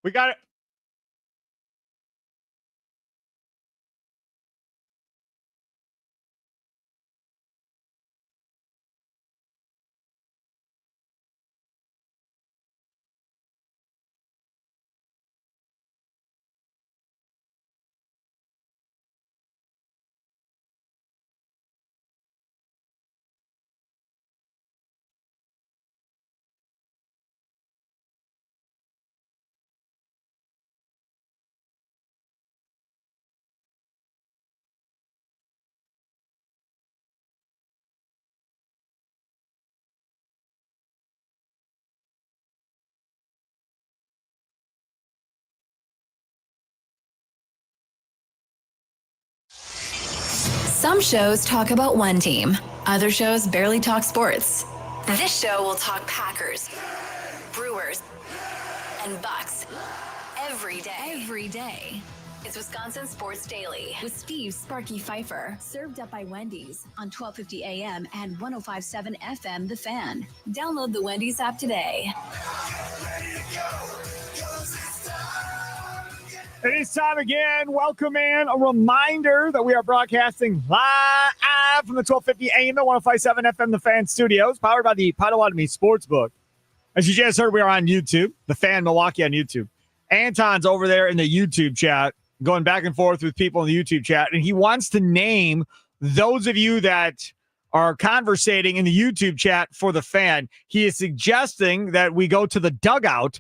We got it. Some shows talk about one team. Other shows barely talk sports. This show will talk Packers, Brewers, and Bucks every day. It's Wisconsin Sports Daily with Steve Sparky Fifer, served up by Wendy's on 1250 AM and 105.7 FM The Fan. Download the Wendy's app today. It is time again. Welcome in. A reminder that we are broadcasting live from the 1250 AM and 105.7 FM The Fan studios, powered by the Potawatomi Sportsbook. As you just heard, we are on YouTube, The Fan Milwaukee on YouTube. Anton's over there in the YouTube chat, going back and forth with people in the YouTube chat, and he wants to name those of you that are conversating in the YouTube chat for The Fan. He is suggesting that we go to the dugout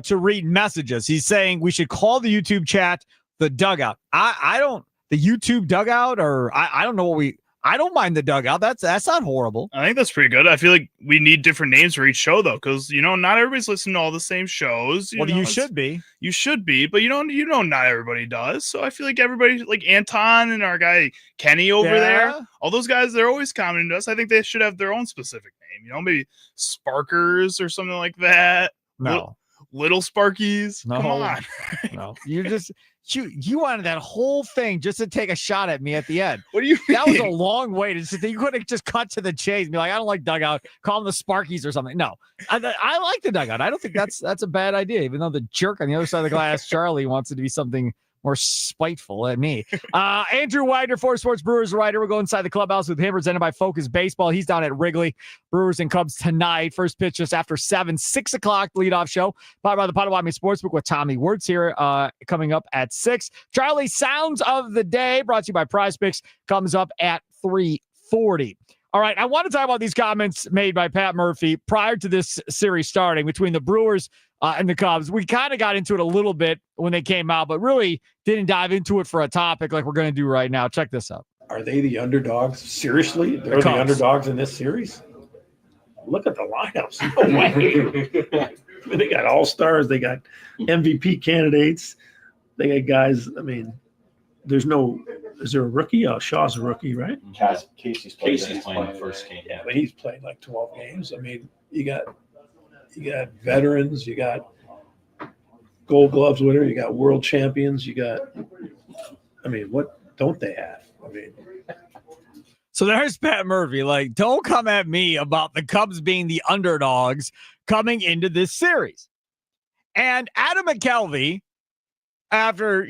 to read messages. He's saying we should call the YouTube chat the dugout. I don't, the YouTube dugout, or I don't know what I don't mind the dugout. That's not horrible. I think that's pretty good. I feel like we need different names for each show, though, because, not everybody's listening to all the same shows. You should be. You should be, but not everybody does. So I feel like everybody, like Anton and our guy Kenny over there, all those guys, they're always commenting to us. I think they should have their own specific name, maybe Sparkers or something like that. No. Little Sparkies. No. Come on. No. You're just... You wanted that whole thing just to take a shot at me at the end. What do you mean? That was a long way to sit there. You could have just cut to the chase and be like, I don't like dugout. Call them the Sparkies or something. No, I like the dugout. I don't think that's a bad idea, even though the jerk on the other side of the glass, Charlie, wants it to be something more spiteful at me. Andrew Wagner, Four Sports Brewers writer. We'll go inside the clubhouse with him, presented by Focus Baseball. He's down at Wrigley. Brewers and Cubs tonight. First pitch just after 7, 6 o'clock leadoff show. Powered by the Potawatomi Sportsbook with Tommy Wirtz here coming up at 6. Charlie, Sounds of the Day, brought to you by Prize Picks, comes up at 3:40. All right, I want to talk about these comments made by Pat Murphy prior to this series starting between the Brewers and the Cubs. We kind of got into it a little bit when they came out, but really didn't dive into it for a topic like we're going to do right now. Check this out. Are they the underdogs? Seriously? They're the underdogs in this series? Look at the lineups. No way. They got all-stars. They got MVP candidates. They got guys. I mean, is there a rookie? Shaw's a rookie, right? Casey's playing the first game. Yeah, but he's played like 12 games. I mean, you got veterans, you got Gold Gloves winner, you got world champions, what don't they have? So there's Pat Murphy. Like, don't come at me about the Cubs being the underdogs coming into this series. And Adam McKelvey, after,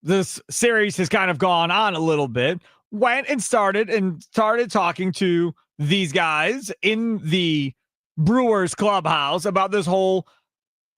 this series has kind of gone on a little bit, went and started talking to these guys in the Brewers clubhouse about this whole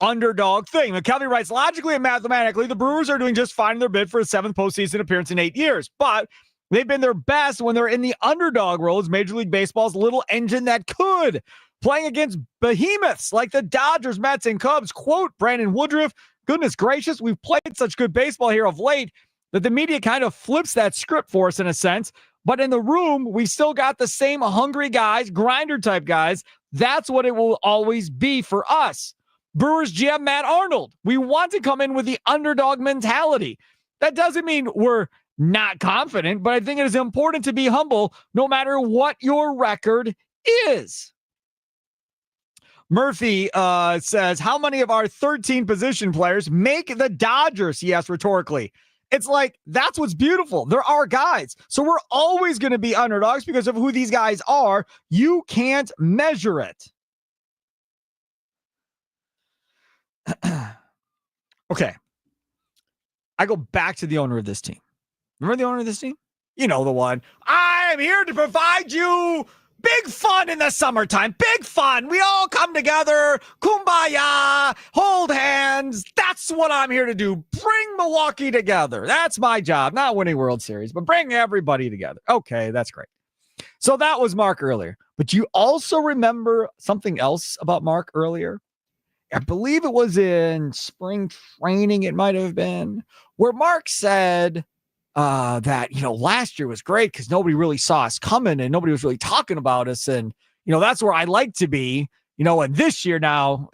underdog thing. McKelvey writes, logically and mathematically, the Brewers are doing just fine in their bid for a 7th postseason appearance in 8 years, but they've been their best when they're in the underdog role as Major League Baseball's little engine that could, playing against behemoths like the Dodgers, Mets, and Cubs. Quote, Brandon Woodruff, goodness gracious, we've played such good baseball here of late that the media kind of flips that script for us in a sense. But in the room, we still got the same hungry guys, grinder type guys. That's what it will always be for us. Brewers GM Matt Arnold, we want to come in with the underdog mentality. That doesn't mean we're not confident, but I think it is important to be humble no matter what your record is. Murphy says, how many of our 13 position players make the Dodgers? He asked rhetorically. It's like, that's what's beautiful. There are guys. So we're always going to be underdogs because of who these guys are. You can't measure it. Okay. I go back to the owner of this team. Remember the owner of this team? You know the one. I'm here to provide you big fun in the summertime. Big fun. We all come together. Kumbaya. Hold hands. That's what I'm here to do. Bring Milwaukee together. That's my job. Not winning World Series, but bring everybody together. Okay, that's great. So that was Mark earlier. But you also remember something else about Mark earlier? I believe it was in spring training, it might have been, where Mark said that, last year was great because nobody really saw us coming and nobody was really talking about us. And, that's where I like to be, and this year now,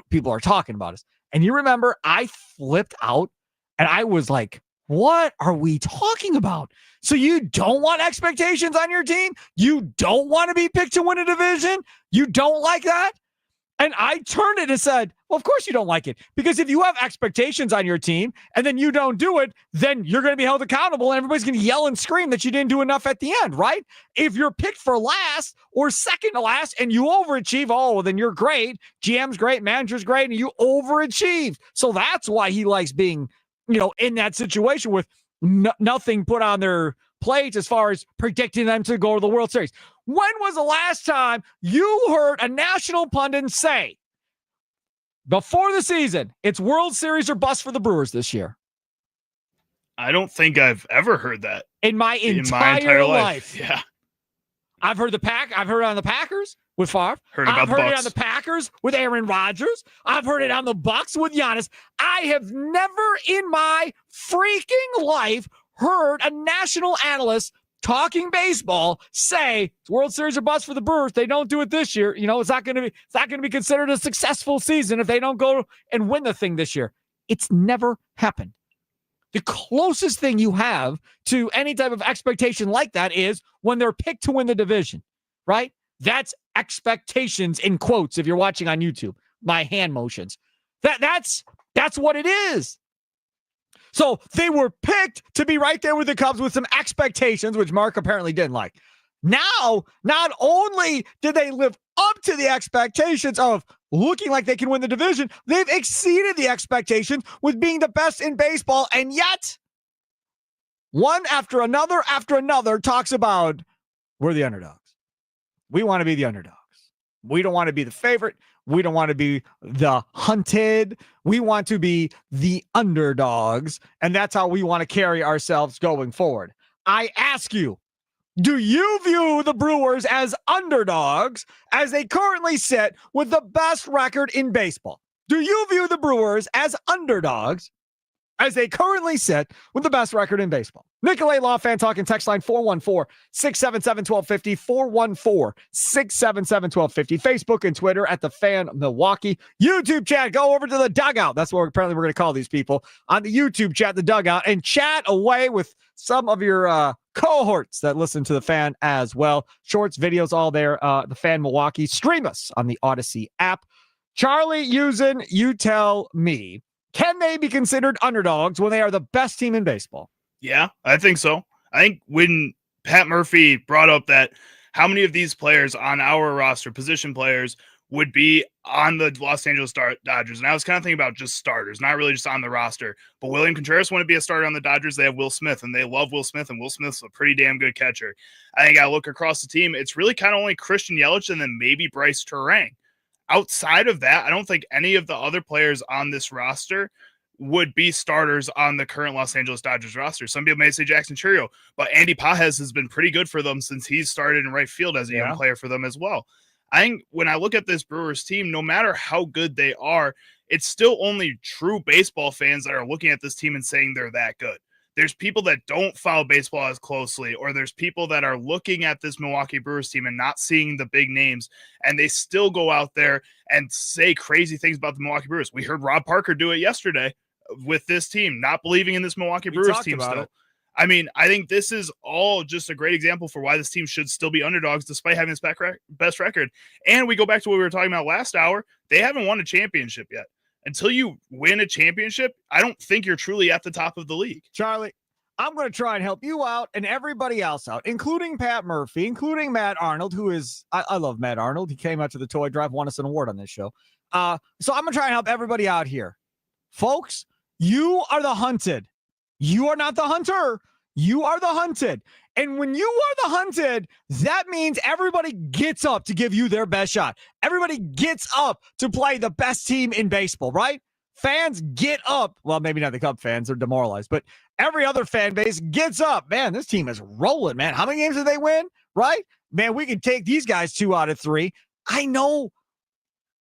people are talking about us. And you remember I flipped out and I was like, what are we talking about? So you don't want expectations on your team? You don't want to be picked to win a division? You don't like that? And I turned it and said, well, of course you don't like it. Because if you have expectations on your team and then you don't do it, then you're going to be held accountable and everybody's going to yell and scream that you didn't do enough at the end, right? If you're picked for last or second to last and you overachieve, oh, well, then you're great. GM's great, manager's great, and you overachieve. So that's why he likes being, in that situation with nothing put on their plates as far as predicting them to go to the World Series. When was the last time you heard a national pundit say before the season, it's World Series or bust for the Brewers this year? I don't think I've ever heard that in my entire life. Yeah. I've heard I've heard it on the Packers with Favre. I've heard it on the Packers with Aaron Rodgers. I've heard it on the Bucs with Giannis. I have never in my freaking life heard a national analyst talking baseball say it's World Series or bust for the Brewers. They don't do it this year. It's not going to be considered a successful season if they don't go and win the thing this year. It's never happened. The closest thing you have to any type of expectation like that is when they're picked to win the division, right? That's expectations in quotes. If you're watching on YouTube, my hand motions. That's what it is. So they were picked to be right there with the Cubs with some expectations, which Mark apparently didn't like. Now, not only did they live up to the expectations of looking like they can win the division, they've exceeded the expectations with being the best in baseball. And yet, one after another talks about we're the underdogs. We want to be the underdogs. We don't want to be the favorite. We don't want to be the hunted. We want to be the underdogs. And that's how we want to carry ourselves going forward. I ask you, do you view the Brewers as underdogs as they currently sit with the best record in baseball? Do you view the Brewers as underdogs as they currently sit with the best record in baseball? Nicolay Law Fan Talking text line 414-677-1250, 414-677-1250. Facebook and Twitter at The Fan Milwaukee. YouTube chat, go over to The Dugout. That's what apparently we're going to call these people on the YouTube chat, The Dugout, and chat away with some of your cohorts that listen to The Fan as well. Shorts, videos, all there. The Fan Milwaukee. Stream us on the Odyssey app. Charlie Usen, you tell me, can they be considered underdogs when they are the best team in baseball? Yeah, I think so. I think when Pat Murphy brought up that how many of these players on our roster, position players, would be on the Los Angeles Dodgers, and I was kind of thinking about just starters, not really just on the roster, but William Contreras wouldn't be a starter on the Dodgers. They have Will Smith, and they love Will Smith, and Will Smith's a pretty damn good catcher. I think I look across the team, it's really kind of only Christian Yelich and then maybe Bryce Terang. Outside of that, I don't think any of the other players on this roster would be starters on the current Los Angeles Dodgers roster. Some people may say Jackson Chourio, but Andy Pages has been pretty good for them since he's started in right field as a young player for them as well. I think when I look at this Brewers team, no matter how good they are, it's still only true baseball fans that are looking at this team and saying they're that good. There's people that don't follow baseball as closely, or there's people that are looking at this Milwaukee Brewers team and not seeing the big names, and they still go out there and say crazy things about the Milwaukee Brewers. We heard Rob Parker do it yesterday with this team, not believing in this Milwaukee Brewers team still. I mean, I think this is all just a great example for why this team should still be underdogs despite having its best record. And we go back to what we were talking about last hour. They haven't won a championship yet. Until you win a championship, I don't think you're truly at the top of the league. Charlie, I'm going to try and help you out and everybody else out, including Pat Murphy, including Matt Arnold, who is, I love Matt Arnold. He came out to the toy drive, won us an award on this show. So I'm going to try and help everybody out here. Folks, you are the hunted. You are not the hunter. You are the hunted. And when you are the hunted, that means everybody gets up to give you their best shot. Everybody gets up to play the best team in baseball, right? Fans get up. Well, maybe not the Cub fans, they're demoralized, but every other fan base gets up. Man, this team is rolling, man. How many games did they win? Right? Man, we can take these guys 2 out of 3. I know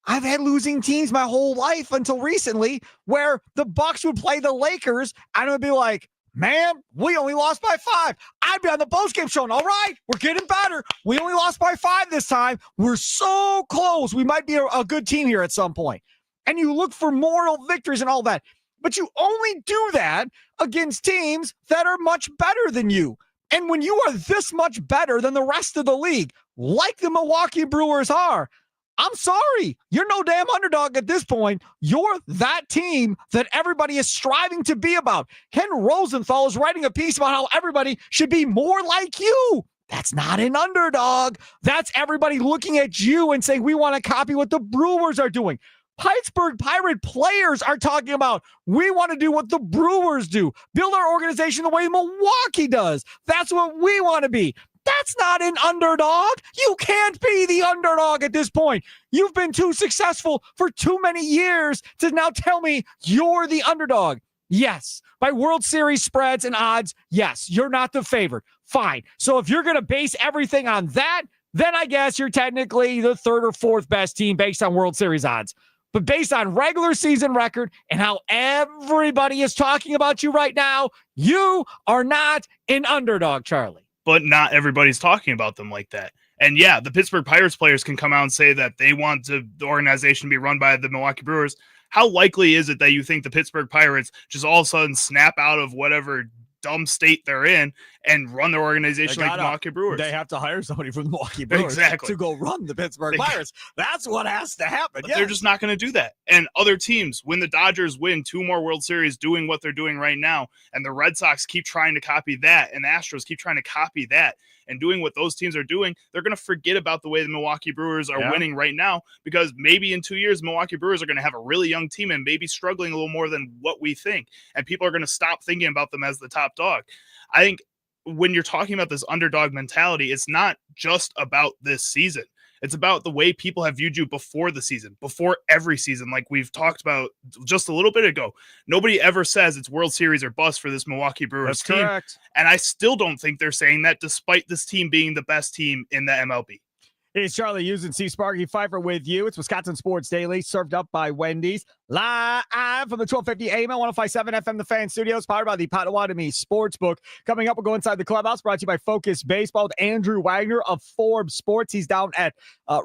I've had losing teams my whole life until recently where the Bucks would play the Lakers and it would be like, man, we only lost by 5. I'd be on the postgame show. All right, we're getting better. We only lost by 5 this time. We're so close. We might be a good team here at some point. And you look for moral victories and all that. But you only do that against teams that are much better than you. And when you are this much better than the rest of the league, like the Milwaukee Brewers are, I'm sorry. You're no damn underdog at this point. You're that team that everybody is striving to be about. Ken Rosenthal is writing a piece about how everybody should be more like you. That's not an underdog. That's everybody looking at you and saying, we want to copy what the Brewers are doing. Pittsburgh Pirate players are talking about, we want to do what the Brewers do. Build our organization the way Milwaukee does. That's what we want to be. That's not an underdog. You can't be the underdog at this point. You've been too successful for too many years to now tell me you're the underdog. Yes, by World Series spreads and odds, yes, you're not the favorite. Fine. So if you're going to base everything on that, then I guess you're technically the 3rd or 4th best team based on World Series odds. But based on regular season record and how everybody is talking about you right now, you are not an underdog, Charlie. But not everybody's talking about them like that. And yeah, the Pittsburgh Pirates players can come out and say that they want the organization to be run by the Milwaukee Brewers. How likely is it that you think the Pittsburgh Pirates just all of a sudden snap out of whatever dumb state they're in and run their organization like the Milwaukee Brewers? They have to hire somebody from the Milwaukee Brewers to go run the Pittsburgh Pirates. That's what has to happen. They're just not going to do that. And other teams, when the Dodgers win 2 more World Series doing what they're doing right now, and the Red Sox keep trying to copy that, and the Astros keep trying to copy that, and doing what those teams are doing, they're going to forget about the way the Milwaukee Brewers are winning right now, because maybe in 2 years, Milwaukee Brewers are going to have a really young team and maybe struggling a little more than what we think. And people are going to stop thinking about them as the top dog. I think when you're talking about this underdog mentality, it's not just about this season. It's about the way people have viewed you before the season, before every season, like we've talked about just a little bit ago. Nobody ever says it's World Series or bust for this Milwaukee Brewers team. Correct. And I still don't think they're saying that, despite this team being the best team in the MLB. It's Charlie Hughes and Sparky Fifer with you. It's Wisconsin Sports Daily, served up by Wendy's, live from the 1250 AM and 105.7 FM The Fan Studios, powered by the Potawatomi Sportsbook. Coming up, we'll go inside the clubhouse, brought to you by Focus Baseball with Andrew Wagner of Forbes Sports. He's down at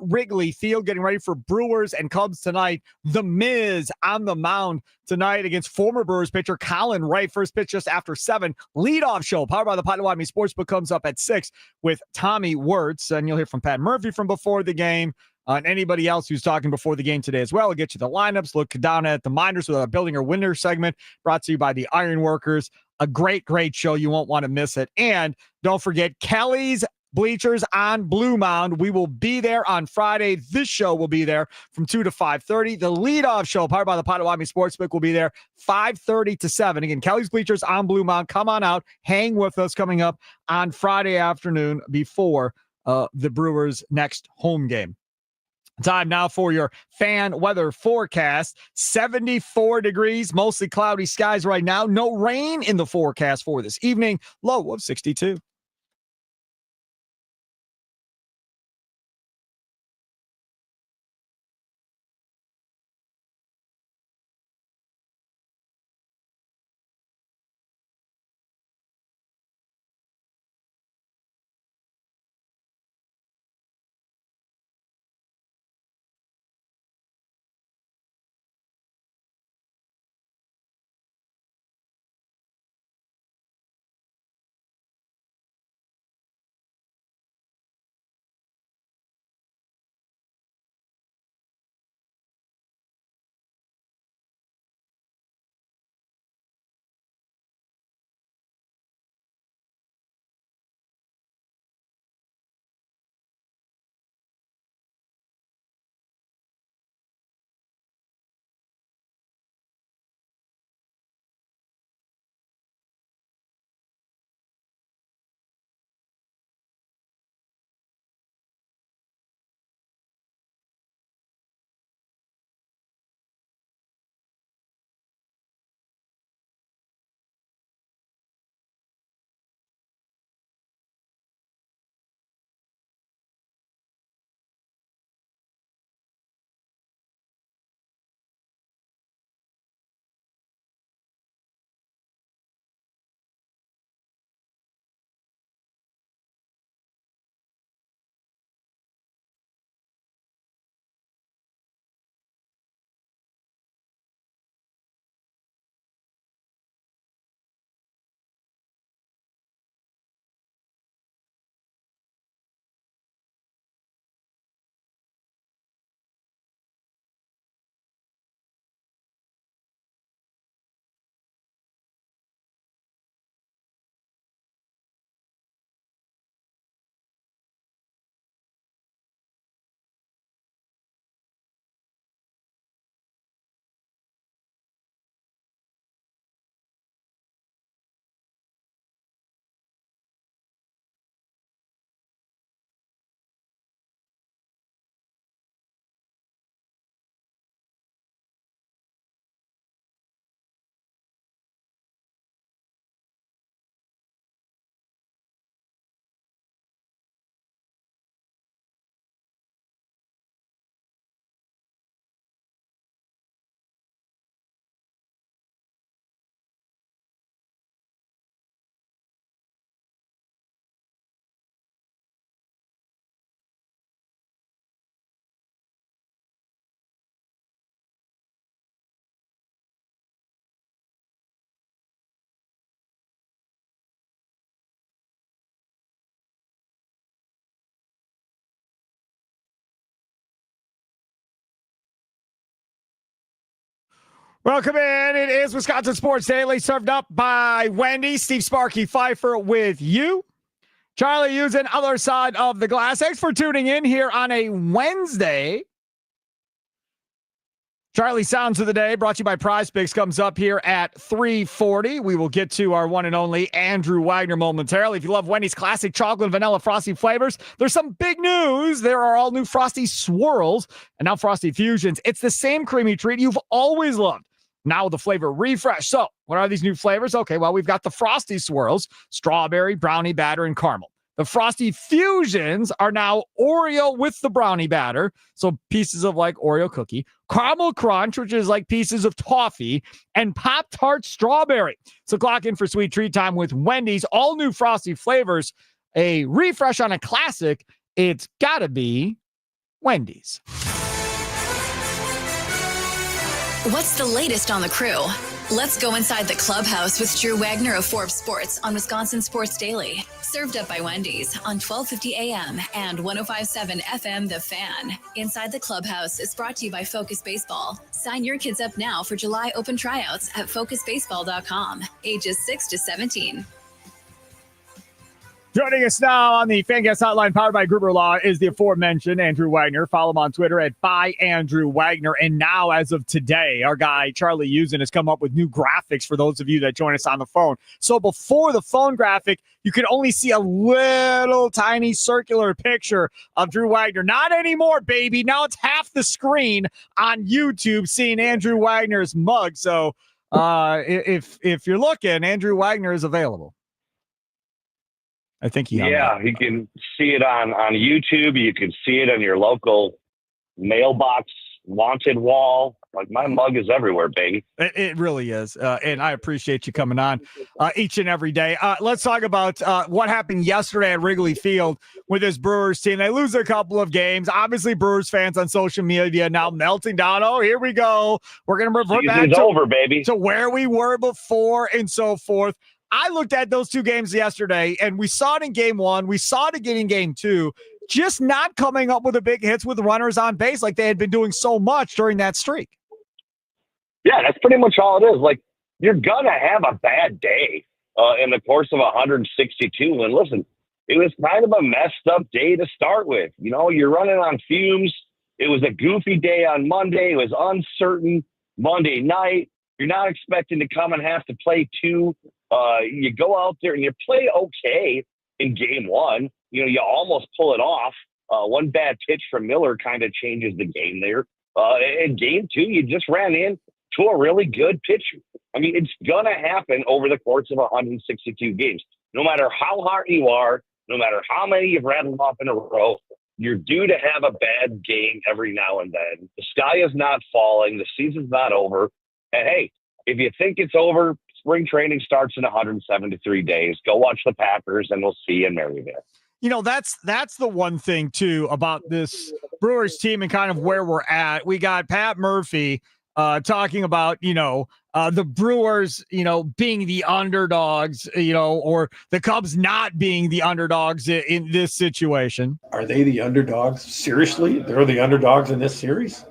Wrigley Field getting ready for Brewers and Cubs tonight. The Miz on the mound tonight against former Brewers pitcher Colin Ray. First pitch just after 7. Leadoff show, powered by the Potawatomi Sportsbook, comes up at 6 with Tommy Wirtz. And you'll hear from Pat Murphy from before the game. And anybody else who's talking before the game today as well. We'll get you the lineups, look down at the minors with our Building or Winner segment, brought to you by the Iron Workers. A great, great show. You won't want to miss it. And don't forget Kelly's Bleachers on Blue Mound. We will be there on Friday. This show will be there from 2 to 5:30. The leadoff show, powered by the Potawatomi Sportsbook, will be there 5:30 to 7. Again, Kelly's Bleachers on Blue Mound. Come on out. Hang with us coming up on Friday afternoon before the Brewers' next home game. Time now for your fan weather forecast. 74 degrees, mostly cloudy skies right now. No rain in the forecast for this evening. Low of 62. Welcome in. It is Wisconsin Sports Daily, served up by Wendy. Steve Sparky Fifer with you. Charlie using other side of the glass. Thanks for tuning in here on a Wednesday. Charlie Sounds of the Day, brought to you by Prize Picks, comes up here at 3:40. We will get to our one and only Andrew Wagner momentarily. If you love Wendy's classic chocolate and vanilla frosty flavors, there's some big news. There are all new Frosty Swirls and now Frosty Fusions. It's the same creamy treat you've always loved, now with the flavor refresh. So what are these new flavors? Okay, well, we've got the Frosty Swirls, strawberry, brownie batter, and caramel. The Frosty Fusions are now Oreo with the brownie batter, so pieces of like Oreo cookie, caramel crunch, which is like pieces of toffee, and Pop-Tart strawberry. So clock in for sweet treat time with Wendy's all new Frosty flavors. A refresh on a classic. It's gotta be Wendy's. What's the latest on the crew? Let's go inside the clubhouse with Drew Wagner of Forbes Sports on Wisconsin Sports Daily. Served up by Wendy's on 1250 AM and 1057 FM The Fan. Inside the Clubhouse is brought to you by Focus Baseball. Sign your kids up now for July open tryouts at focusbaseball.com. Ages 6 to 17. Joining us now on the FanGuest Hotline powered by Gruber Law is the aforementioned Andrew Wagner. Follow him on Twitter at @ByAndrewWagner. And now, as of today, our guy Charlie Usen has come up with new graphics for those of you that join us on the phone. So before the phone graphic, you could only see a little tiny circular picture of Drew Wagner. Not anymore, baby. Now it's half the screen on YouTube seeing Andrew Wagner's mug. So if you're looking, Andrew Wagner is available. I think you can see it on YouTube. You can see it on your local mailbox wanted wall. Like, my mug is everywhere, baby. It really is. And I appreciate you coming on each and every day. Let's talk about what happened yesterday at Wrigley Field with this Brewers team. They lose a couple of games. Obviously, Brewers fans on social media now melting down. Oh, here we go. We're going to revert back to where we were before and so forth. I looked at those two games yesterday, and we saw it in game one. We saw it again in game two, just not coming up with the big hits with runners on base like they had been doing so much during that streak. Yeah, that's pretty much all it is. Like, you're going to have a bad day in the course of 162. And listen, it was kind of a messed up day to start with. You know, you're running on fumes. It was a goofy day on Monday. It was uncertain Monday night. You're not expecting to come and have to play two. You go out there and you play okay in game one. You know, you almost pull it off. One bad pitch from Miller kind of changes the game there. In game two, you just ran in to a really good pitcher. I mean, it's going to happen over the course of 162 games. No matter how hard you are, no matter how many you've rattled off in a row, you're due to have a bad game every now and then. The sky is not falling. The season's not over. And hey, if you think it's over, spring training starts in 173 days. Go watch the Packers, and we'll see you in Maryville. You know, that's the one thing, too, about this Brewers team and kind of where we're at. We got Pat Murphy talking about, the Brewers, being the underdogs, or the Cubs not being the underdogs in this situation. Are they the underdogs? Seriously? They're the underdogs in this series?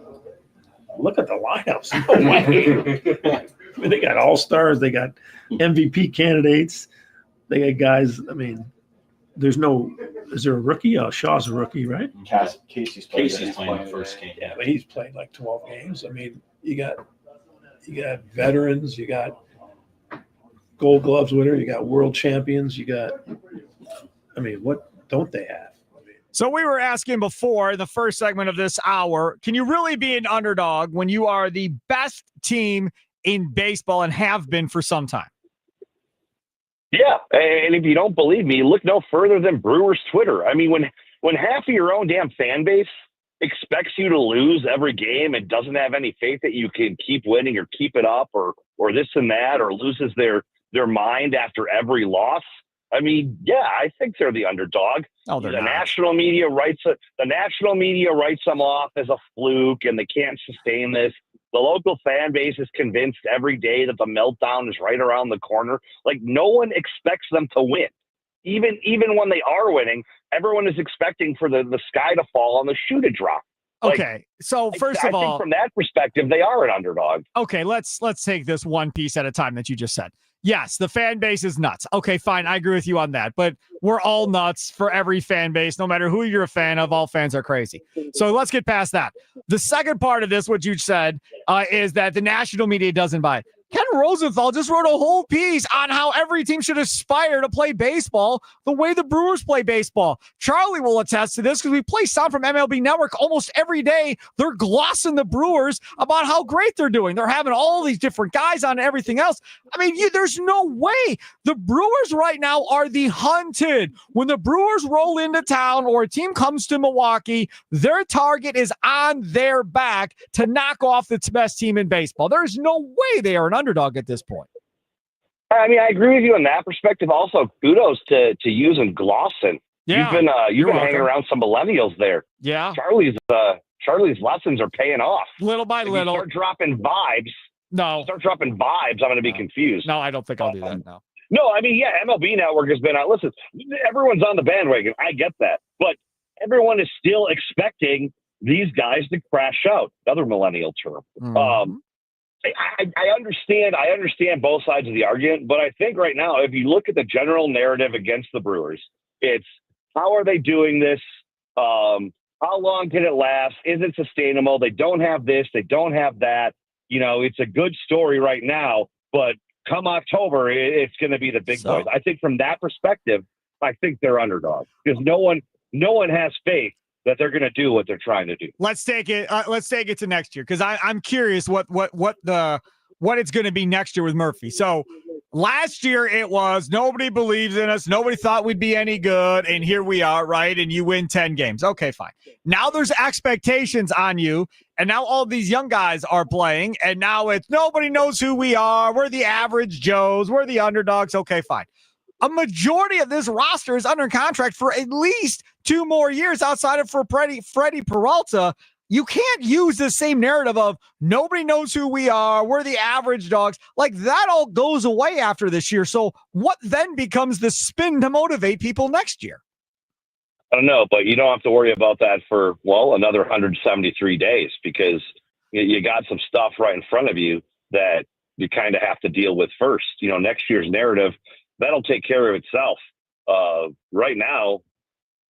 Look at the lineups. No way. I mean, they got all-stars. They got MVP candidates. They got guys. I mean, is there a rookie? Shaw's a rookie, right? Casey's playing first game. Yeah, but he's played like 12 games. I mean, you got veterans. You got Gold Gloves winner. You got world champions. What don't they have? So we were asking before in the first segment of this hour, can you really be an underdog when you are the best team in baseball and have been for some time? Yeah, and if you don't believe me, look no further than Brewers Twitter. I mean, when half of your own damn fan base expects you to lose every game and doesn't have any faith that you can keep winning or keep it up or this and that, or loses their mind after every loss, I mean, yeah, I think they're the underdog. Oh, they're the not. national media writes them off as a fluke, and they can't sustain this. The local fan base is convinced every day that the meltdown is right around the corner. Like, no one expects them to win. Even when they are winning, everyone is expecting for the sky to fall and the shoe to drop. Okay, so first of I all, think from that perspective, they are an underdog. okay, let's take this one piece at a time that you just said. Yes, the fan base is nuts. Okay, fine, I agree with you on that. But we're all nuts for every fan base, no matter who you're a fan of. All fans are crazy. So let's get past that. The second part of this, what you said, is that the national media doesn't buy it. Ken Rosenthal just wrote a whole piece on how every team should aspire to play baseball the way the Brewers play baseball. Charlie will attest to this because we play sound from MLB Network almost every day. They're glossing the Brewers about how great they're doing. They're having all these different guys on and everything else. I mean, there's no way. The Brewers right now are the hunted. When the Brewers roll into town or a team comes to Milwaukee, their target is on their back to knock off the best team in baseball. There's no way they are an underdog at this point. I mean, I agree with you on that perspective. Also, kudos to Hughes and Glosson. Yeah, you've been hanging around some millennials there. Yeah, Charlie's lessons are paying off. Little by if little. You start dropping vibes. No. Start dropping vibes. I'm going to be confused. No, I don't think I'll do that. No. No, I mean, yeah, MLB Network has been out. Listen, everyone's on the bandwagon. I get that, but everyone is still expecting these guys to crash out. Another millennial term. Mm-hmm. I understand both sides of the argument, but I think right now, if you look at the general narrative against the Brewers, it's how are they doing this? How long can it last? Is it sustainable? They don't have this. They don't have that. You know, it's a good story right now, but come October, it's going to be the big boys. I think from that perspective, I think they're underdogs because no one has faith that they're going to do what they're trying to do. Let's take it to next year because I'm curious what it's going to be next year with Murphy. So last year it was nobody believes in us, nobody thought we'd be any good, and here we are, right? And you win 10 games. Okay, fine. Now there's expectations on you, and now all these young guys are playing, and now it's nobody knows who we are. We're the average Joes. We're the underdogs. Okay, fine. A majority of this roster is under contract for at least 2 more years outside of for Freddie Peralta. You can't use the same narrative of nobody knows who we are. We're the average dogs. Like that all goes away after this year. So what then becomes the spin to motivate people next year? I don't know, but you don't have to worry about that for, another 173 days because you got some stuff right in front of you that you kind of have to deal with first. You know, next year's narrative, that'll take care of itself. Right now,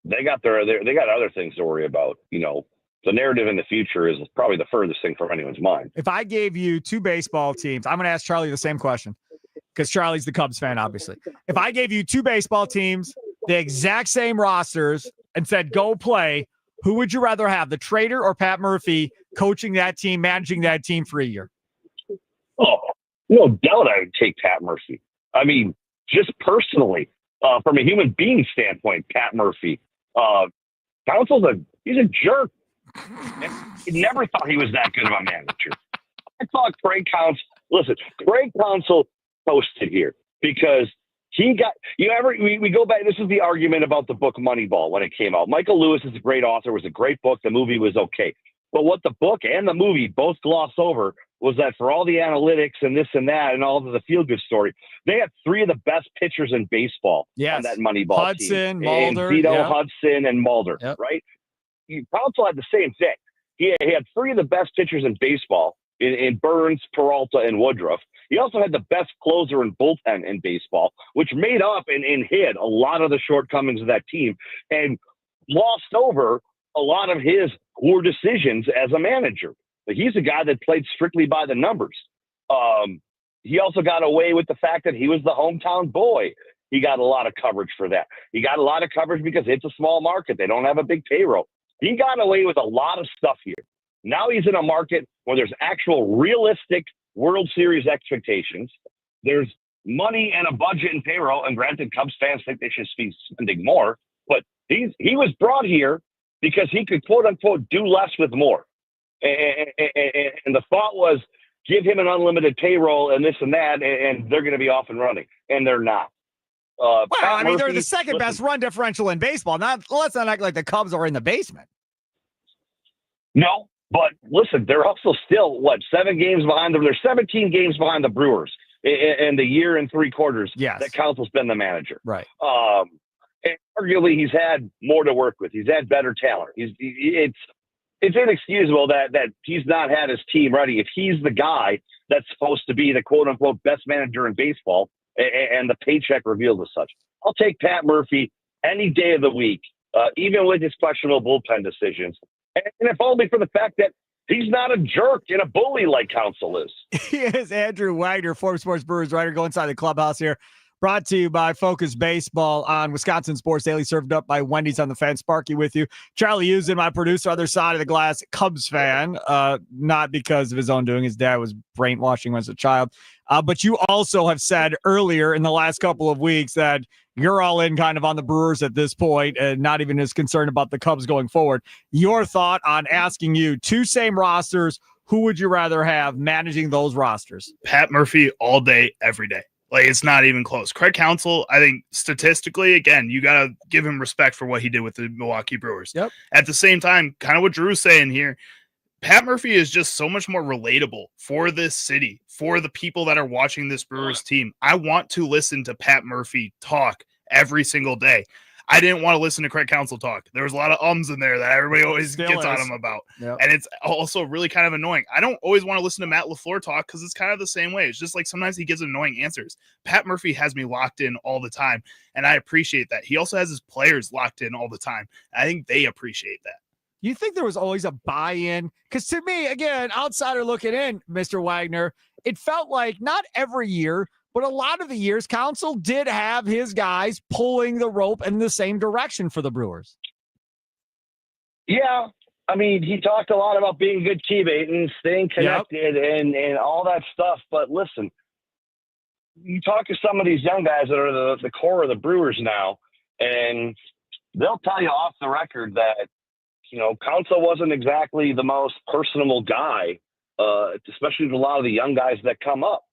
they got other things to worry about. You know, the narrative in the future is probably the furthest thing from anyone's mind. If I gave you 2 baseball teams, I'm going to ask Charlie the same question because Charlie's the Cubs fan, obviously. If I gave you 2 baseball teams, the exact same rosters, and said, go play, who would you rather have, the Trader or Pat Murphy coaching that team, managing that team for a year? Oh, no doubt I would take Pat Murphy. I mean, just personally, from a human being standpoint, Pat Murphy. Council's he's a jerk. I never thought he was that good of a manager. I thought Craig Counsell posted here because he got, we go back. This is the argument about the book Moneyball when it came out. Michael Lewis is a great author. It was a great book. The movie was okay. But what the book and the movie both gloss over was that for all the analytics and this and that and all of the feel-good story, they had 3 of the best pitchers in baseball on that Moneyball Hudson, team. Mulder. Vito, Hudson, and Mulder, right? Counsell had the same thing. He had 3 of the best pitchers in baseball in Burns, Peralta, and Woodruff. He also had the best closer and bullpen in baseball, which made up and hid a lot of the shortcomings of that team and glossed over a lot of his poor decisions as a manager. But he's a guy that played strictly by the numbers. He also got away with the fact that he was the hometown boy. He got a lot of coverage for that. He got a lot of coverage because it's a small market. They don't have a big payroll. He got away with a lot of stuff here. Now he's in a market where there's actual realistic World Series expectations. There's money and a budget and payroll. And granted, Cubs fans think they should be spending more, but he was brought here because he could quote unquote do less with more. And the thought was give him an unlimited payroll and this and that, and they're going to be off and running. And they're not. They're the second best run differential in baseball. Let's not act like the Cubs are in the basement. No, but listen, they're also still 7 games behind them. They're 17 games behind the Brewers in the year and 3 quarters that Counsell's been the manager. Right. And arguably, he's had more to work with. He's had better talent. it's inexcusable that he's not had his team ready. If he's the guy that's supposed to be the quote unquote best manager in baseball, and the paycheck revealed as such, I'll take Pat Murphy any day of the week, even with his questionable bullpen decisions, and if only for the fact that he's not a jerk and a bully like Counsell is. He is Andrew Wagner, Forbes Sports Brewers writer. Go inside the clubhouse here. Brought to you by Focus Baseball on Wisconsin Sports Daily, served up by Wendy's on the Fan. Sparky with you. Charlie Usen, my producer, other side of the glass, Cubs fan, not because of his own doing. His dad was brainwashing when he was a child. But you also have said earlier in the last couple of weeks that you're all in kind of on the Brewers at this point and not even as concerned about the Cubs going forward. Your thought on asking you two same rosters, who would you rather have managing those rosters? Pat Murphy all day, every day. Like, it's not even close. Craig Counsell, I think statistically, again, you got to give him respect for what he did with the Milwaukee Brewers. Yep. At the same time, kind of what Drew's saying here, Pat Murphy is just so much more relatable for this city, for the people that are watching this Brewers team. I want to listen to Pat Murphy talk every single day. I didn't want to listen to Craig Counsell talk. There was a lot of ums in there that everybody always gets on him about. Yep. And it's also really kind of annoying. I don't always want to listen to Matt LaFleur talk because it's kind of the same way. It's just like sometimes he gives annoying answers. Pat Murphy has me locked in all the time, and I appreciate that. He also has his players locked in all the time. I think they appreciate that. You think there was always a buy-in? Because to me, again, outsider looking in, Mr. Wagner, it felt like not every year, but a lot of the years, Counsell did have his guys pulling the rope in the same direction for the Brewers. Yeah. I mean, he talked a lot about being a good teammate and staying connected and all that stuff. But listen, you talk to some of these young guys that are the core of the Brewers now, and they'll tell you off the record that, you know, Counsell wasn't exactly the most personable guy, especially with a lot of the young guys that come up.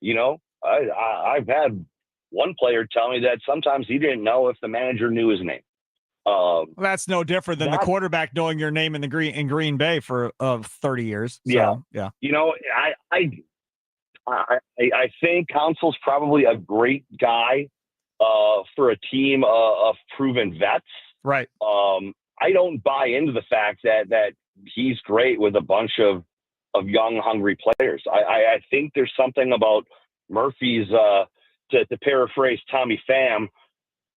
You know, I've had one player tell me that sometimes he didn't know if the manager knew his name. Well, that's no different than the quarterback knowing your name in Green Bay for 30 years. So, yeah. You know, I think Counsell's probably a great guy for a team of proven vets. Right. I don't buy into the fact that he's great with a bunch of young, hungry players. I think there's something about Murphy's, to paraphrase Tommy Pham,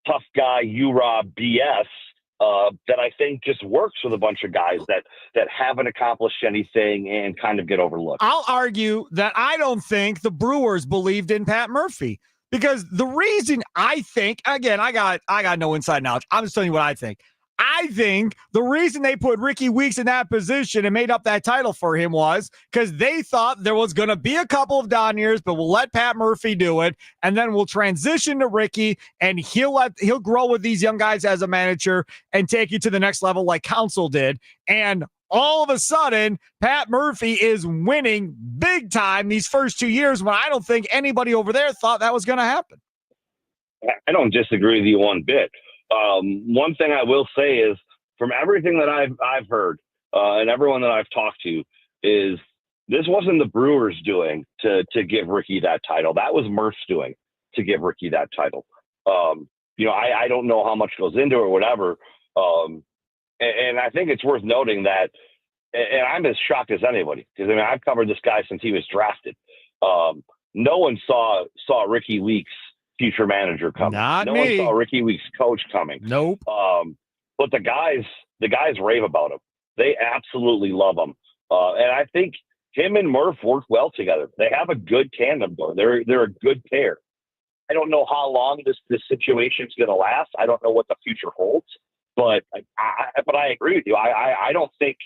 tough guy, URA BS, that I think just works with a bunch of guys that haven't accomplished anything and kind of get overlooked. I'll argue that I don't think the Brewers believed in Pat Murphy, because the reason I think, again, I got no inside knowledge. I'm just telling you what I think. I think the reason they put Ricky Weeks in that position and made up that title for him was because they thought there was going to be a couple of down years, but we'll let Pat Murphy do it, and then we'll transition to Ricky, and he'll grow with these young guys as a manager and take you to the next level like Counsell did. And all of a sudden, Pat Murphy is winning big time these first 2 years when I don't think anybody over there thought that was going to happen. I don't disagree with you one bit. One thing I will say is, from everything that I've heard and everyone that I've talked to, is this wasn't the Brewers doing to give Ricky that title. That was Murph's doing to give Ricky that title. You know, I don't know how much goes into it or whatever. And I think it's worth noting that, and I'm as shocked as anybody, because I mean, I've covered this guy since he was drafted. No one saw Ricky Weeks' future manager coming. No one saw Ricky Weeks' coach coming. Nope. But the guys rave about him. They absolutely love him. And I think him and Murph work well together. They have a good tandem going. They're a good pair. I don't know how long this situation's going to last. I don't know what the future holds. But I agree with you. I don't think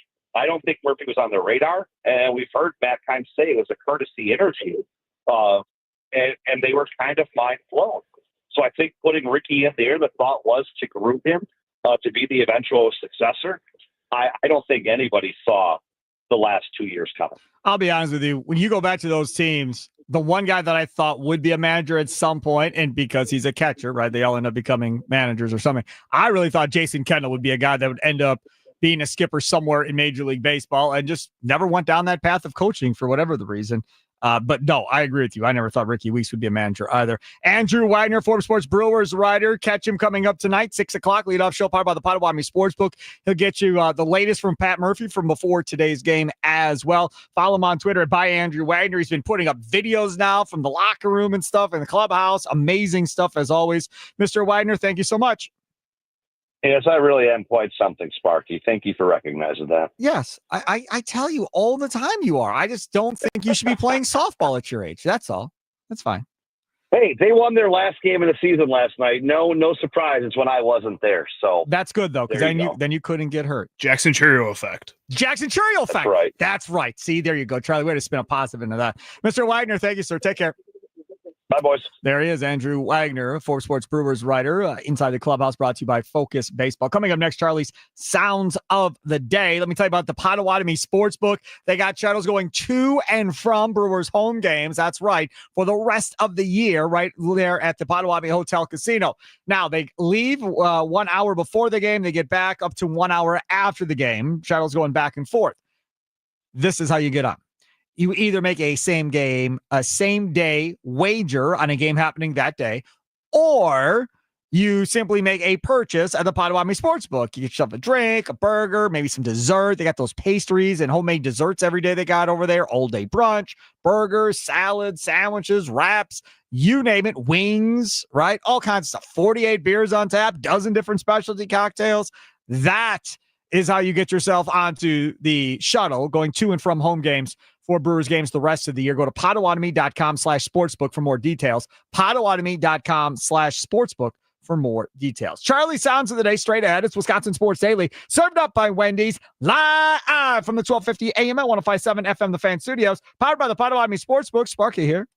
Murphy was on their radar. And we've heard Matt kind of say it was a courtesy interview. And they were kind of mind blown. So I think putting Ricky in there, the thought was to groom him to be the eventual successor. I don't think anybody saw the last 2 years coming. I'll be honest with you. When you go back to those teams, the one guy that I thought would be a manager at some point, and because he's a catcher, right, they all end up becoming managers or something. I really thought Jason Kendall would be a guy that would end up being a skipper somewhere in Major League Baseball and just never went down that path of coaching for whatever the reason. But no, I agree with you. I never thought Ricky Weeks would be a manager either. Andrew Wagner, Forbes Sports Brewers writer. Catch him coming up tonight, 6 o'clock. Leadoff show powered by the Potawatomi Sportsbook. He'll get you the latest from Pat Murphy from before today's game as well. Follow him on Twitter at Andrew Wagner. He's been putting up videos now from the locker room and stuff in the clubhouse. Amazing stuff as always. Mr. Wagner, thank you so much. Yes, I really am quite something, Sparky. Thank you for recognizing that. Yes, I tell you all the time you are. I just don't think you should be playing softball at your age. That's all. That's fine. Hey, they won their last game of the season last night. No surprise. It's when I wasn't there. So that's good though, because then you couldn't get hurt. Jackson Churio effect. Jackson Churio effect. That's right. That's right. See, there you go, Charlie. Way to spin a positive into that, Mr. Wagner. Thank you, sir. Take care. Bye, boys. There he is, Andrew Wagner, Forbes Sports Brewers writer, Inside the Clubhouse, brought to you by Focus Baseball. Coming up next, Charlie's Sounds of the Day. Let me tell you about the Potawatomi Sportsbook. They got shuttles going to and from Brewers home games. That's right, for the rest of the year, right there at the Potawatomi Hotel Casino. Now, they leave 1 hour before the game. They get back up to 1 hour after the game. Shuttles going back and forth. This is how you get on. You either make a same day wager on a game happening that day, or you simply make a purchase at the Potawatomi Sportsbook. You get yourself a drink, a burger, maybe some dessert. They got those pastries and homemade desserts every day they got over there. All day brunch, burgers, salads, sandwiches, wraps, you name it, wings, right? All kinds of stuff. 48 beers on tap, dozen different specialty cocktails. That is how you get yourself onto the shuttle going to and from home games for Brewers games the rest of the year. Go to Potawatomi.com/sportsbook for more details. Potawatomi.com/sportsbook for more details. Charlie, Sounds of the Day straight ahead. It's Wisconsin Sports Daily, served up by Wendy's, live from the 1250 AM at 105.7 FM The Fan Studios, powered by the Potawatomi Sportsbook. Sparky here.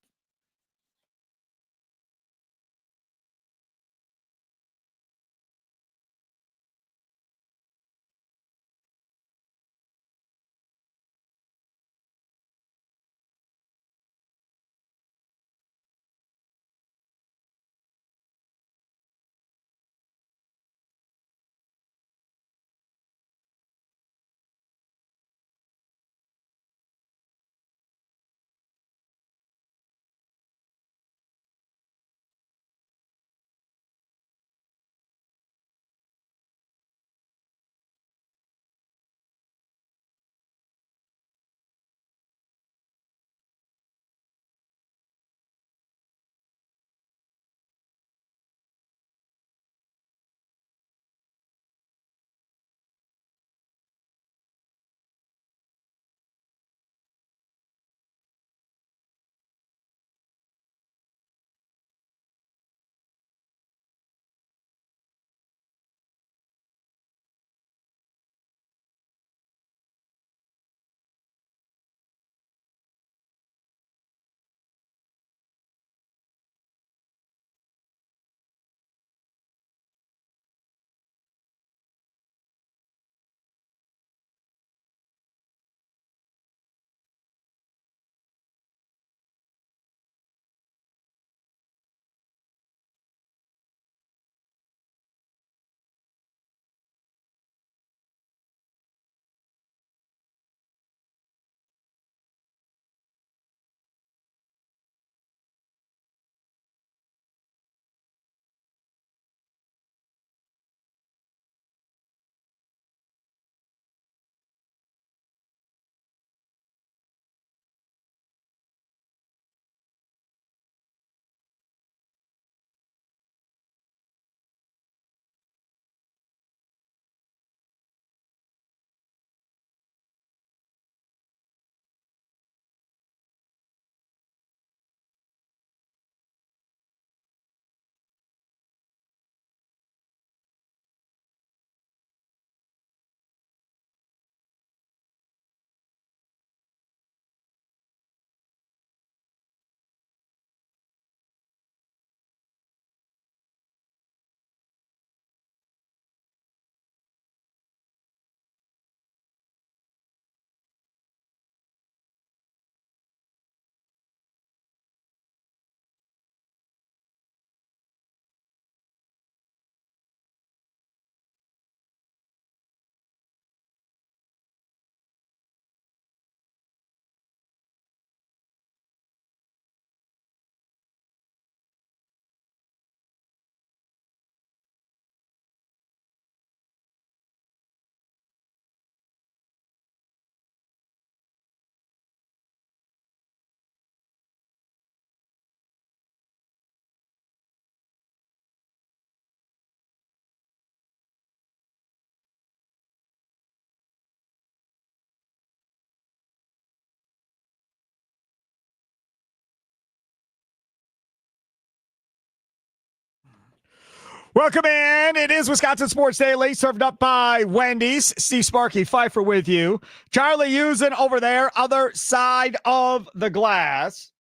Welcome in. It is Wisconsin Sports Daily, served up by Wendy's. Steve Sparky, Fifer with you. Charlie Usen over there, other side of the glass.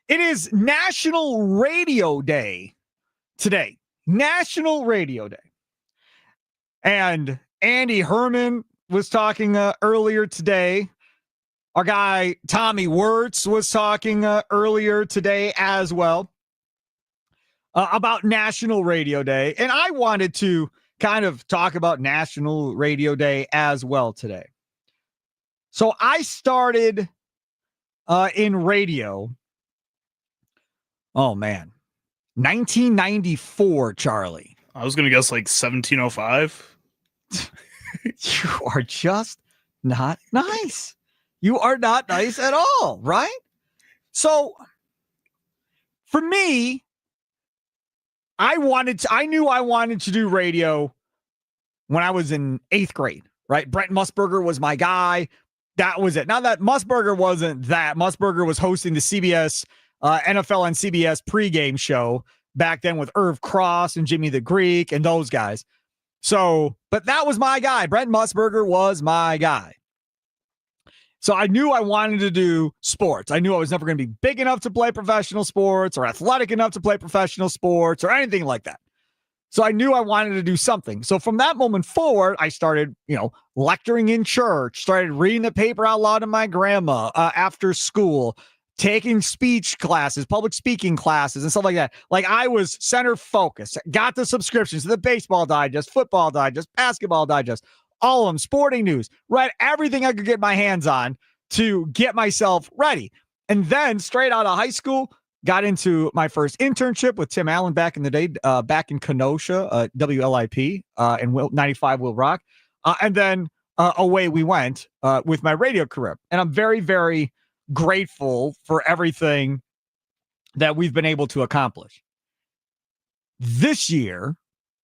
It is National Radio Day today. National Radio Day. And Andy Herman was talking earlier today. Our guy Tommy Wirtz was talking earlier today as well. About National Radio Day. And I wanted to kind of talk about National Radio Day as well today. So I started in radio. Oh, man. 1994, Charlie. I was going to guess like 1705. You are just not nice. You are not nice at all, right? So for me, I knew I wanted to do radio when I was in 8th grade, right? Brent Musburger was my guy. That was it. Now that Musburger wasn't that. Musburger was hosting the CBS, NFL and CBS pregame show back then with Irv Cross and Jimmy the Greek and those guys. So, but that was my guy. Brent Musburger was my guy. So I knew I wanted to do sports. I knew I was never going to be big enough to play professional sports or athletic enough to play professional sports or anything like that. So I knew I wanted to do something. So from that moment forward, I started, lecturing in church, started reading the paper out loud to my grandma after school, taking speech classes, public speaking classes and stuff like that. Like I was center focused, got the subscriptions to the Baseball Digest, Football Digest, Basketball Digest, all of them, sporting news, read everything I could get my hands on to get myself ready. And then straight out of high school, got into my first internship with Tim Allen back in the day, back in Kenosha, WLIP, and 95 Will Rock. And then away we went with my radio career. And I'm very, very grateful for everything that we've been able to accomplish. This year,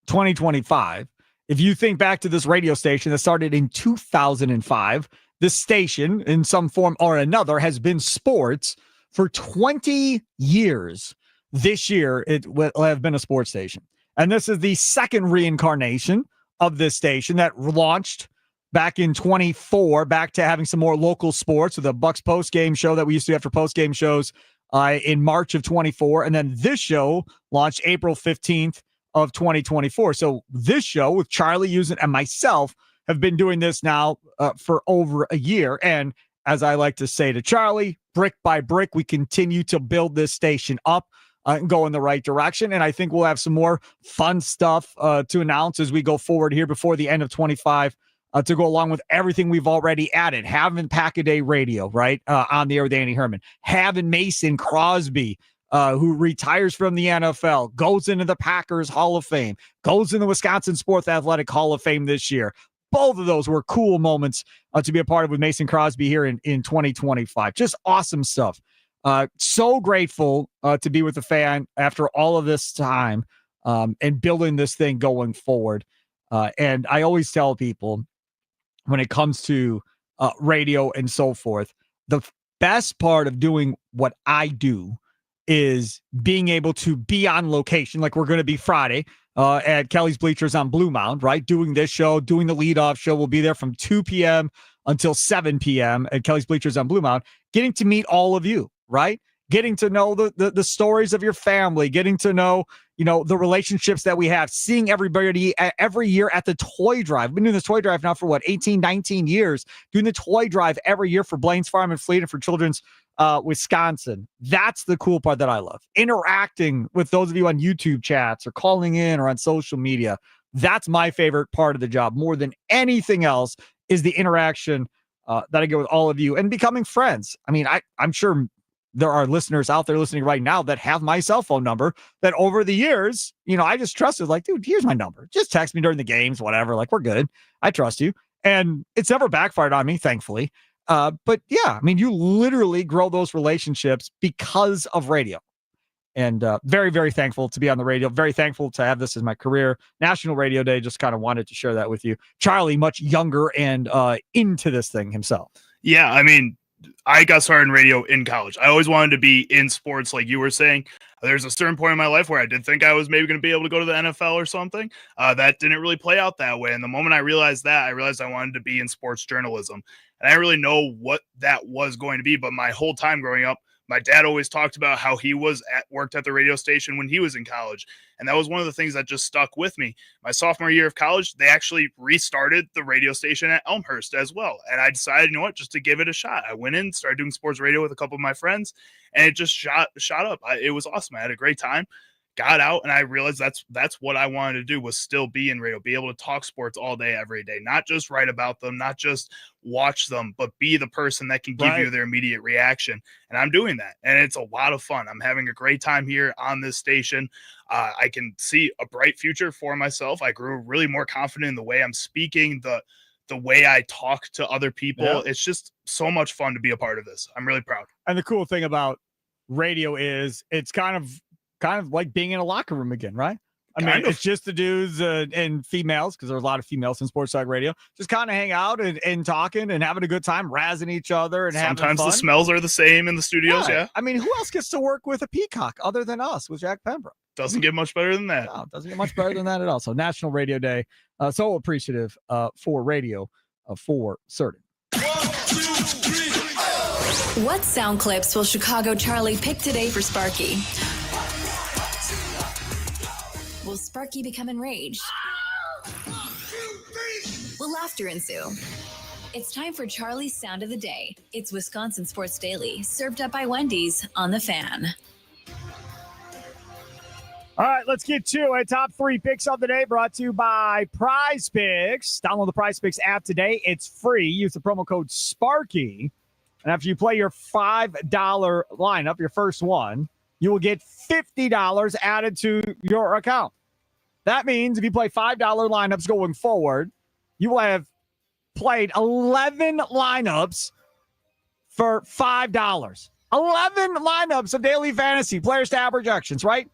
2025, if you think back to this radio station that started in 2005, this station in some form or another has been sports for 20 years. This year, it will have been a sports station. And this is the second reincarnation of this station that launched back in 24, back to having some more local sports with a Bucks post-game show that we used to have for post-game shows in March of 24. And then this show launched April 15th of 2024. So this show with Charlie Usen and myself have been doing this now for over a year. And as I like to say to Charlie, brick by brick, we continue to build this station up and go in the right direction. And I think we'll have some more fun stuff to announce as we go forward here before the end of 25 to go along with everything we've already added. Having Pack-A-Day Radio, right, on the air with Andy Herman. Having Mason Crosby, who retires from the NFL, goes into the Packers Hall of Fame, goes in the Wisconsin Sports Athletic Hall of Fame this year. Both of those were cool moments to be a part of with Mason Crosby here in 2025. Just awesome stuff. So grateful to be with the fan after all of this time and building this thing going forward. And I always tell people when it comes to radio and so forth, the best part of doing what I do is being able to be on location, like we're going to be Friday at Kelly's Bleachers on Blue Mound, right? Doing this show, doing the leadoff show. We'll be there from 2 p.m. until 7 p.m. at Kelly's Bleachers on Blue Mound, getting to meet all of you, right? Getting to know the stories of your family, getting to know, the relationships that we have, seeing everybody every year at the toy drive. We've been doing the toy drive now for 18, 19 years, doing the toy drive every year for Blaine's Farm and Fleet and for Children's Wisconsin. That's the cool part that I love. Interacting with those of you on YouTube chats or calling in or on social media. That's my favorite part of the job more than anything else is the interaction that I get with all of you and becoming friends. I mean, I'm sure there are listeners out there listening right now that have my cell phone number that over the years, I just trusted, like, dude, here's my number. Just text me during the games, whatever. Like, we're good. I trust you. And it's never backfired on me, thankfully. But yeah, I mean, you literally grow those relationships because of radio. And very, very thankful to be on the radio. Very thankful to have this as my career. National Radio Day, just kind of wanted to share that with you. Charlie, much younger and into this thing himself. Yeah, I mean, I got started in radio in college. I always wanted to be in sports, like you were saying. There's a certain point in my life where I did think I was maybe going to be able to go to the NFL or something. That didn't really play out that way. And the moment I realized that, I realized I wanted to be in sports journalism. And I didn't really know what that was going to be. But my whole time growing up, my dad always talked about how he worked at the radio station when he was in college. And that was one of the things that just stuck with me. My sophomore year of college, they actually restarted the radio station at Elmhurst as well. And I decided, you know what, just to give it a shot. I went in, started doing sports radio with a couple of my friends, and it just shot up. It was awesome. I had a great time. Got out, and I realized that's what I wanted to do, was still be in radio, be able to talk sports all day, every day, not just write about them, not just watch them, but be the person that can give you their immediate reaction. And I'm doing that, and it's a lot of fun. I'm having a great time here on this station. I can see a bright future for myself. I grew really more confident in the way I'm speaking, the way I talk to other people. Yeah. It's just so much fun to be a part of this. I'm really proud. And the cool thing about radio is it's kind of like being in a locker room again, right? I mean, it's just the dudes and females, because there's a lot of females in sports talk radio, just kind of hang out and talking and having a good time, razzing each other and having fun. Sometimes the smells are the same in the studios, yeah. I mean, who else gets to work with a peacock other than us with Jack Pembroke? Doesn't get much better than that. No, doesn't get much better than that at all. So National Radio Day, so appreciative for radio for certain. 1, 2, 3. What sound clips will Chicago Charlie pick today for Sparky? Will Sparky become enraged? Will laughter ensue? It's time for Charlie's Sound of the Day. It's Wisconsin Sports Daily, served up by Wendy's on The Fan. All right, let's get to it. Top 3 picks of the day brought to you by Prize Picks. Download the Prize Picks app today. It's free. Use the promo code SPARKY. And after you play your $5 lineup, your first one, you will get $50 added to your account. That means if you play $5 lineups going forward, you will have played 11 lineups for $5. 11 lineups of daily fantasy player stat projections, right?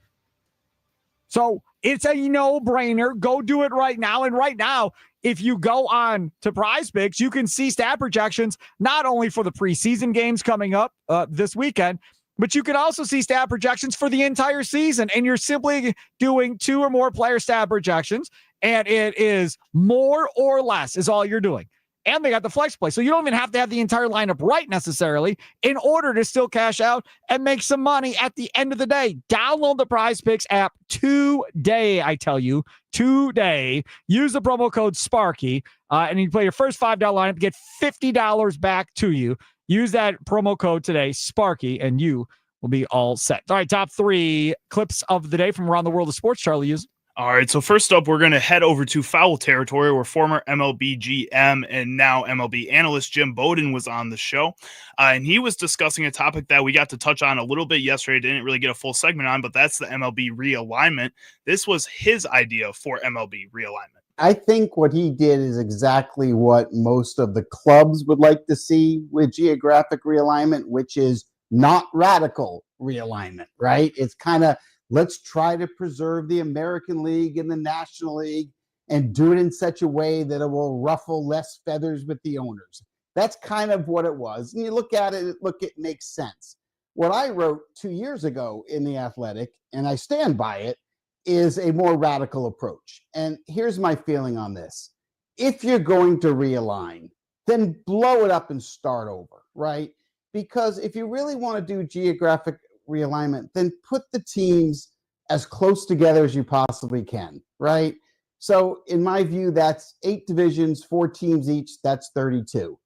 So it's a no-brainer. Go do it right now. And right now, if you go on to Prize Picks, you can see stat projections not only for the preseason games coming up this weekend, but you can also see stat projections for the entire season. And you're simply doing 2 or more player stat projections, and it is more or less is all you're doing. And they got the flex play. So you don't even have to have the entire lineup right necessarily in order to still cash out and make some money at the end of the day. Download the Prize Picks app today, I tell you. Today. Use the promo code SPARKY, and you play your first $5 lineup, get $50 back to you. Use that promo code today, Sparky, and you will be all set. All right, top 3 clips of the day from around the world of sports. Charlie, use. All right, so first up, we're going to head over to foul territory, where former MLB GM and now MLB analyst Jim Bowden was on the show. And he was discussing a topic that we got to touch on a little bit yesterday. Didn't really get a full segment on, but that's the MLB realignment. This was his idea for MLB realignment. I think what he did is exactly what most of the clubs would like to see with geographic realignment, which is not radical realignment, right? It's kind of, let's try to preserve the American League and the National League and do it in such a way that it will ruffle less feathers with the owners. That's kind of what it was. And you look at it, it makes sense. What I wrote 2 years ago in The Athletic, and I stand by it, is a more radical approach. And here's my feeling on this. If you're going to realign, then blow it up and start over, right? Because if you really want to do geographic realignment, then put the teams as close together as you possibly can, right? So in my view, that's 8 divisions, 4 teams each, that's 32.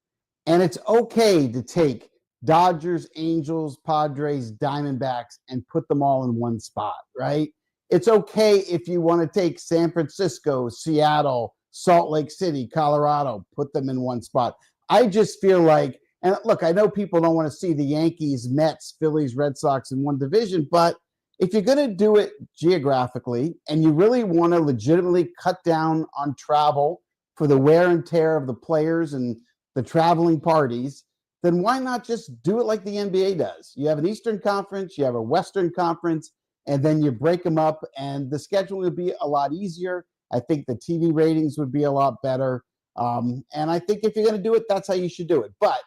And it's okay to take Dodgers, Angels, Padres, Diamondbacks, and put them all in one spot, right? It's okay if you want to take San Francisco, Seattle, Salt Lake City, Colorado, put them in one spot. I just feel like, and look, I know people don't want to see the Yankees, Mets, Phillies, Red Sox in one division, but if you're going to do it geographically and you really want to legitimately cut down on travel for the wear and tear of the players and the traveling parties, then why not just do it like the NBA does? You have an Eastern Conference, you have a Western Conference, and then you break them up, and the schedule would be a lot easier. I think the TV ratings would be a lot better. And I think if you're going to do it, that's how you should do it. But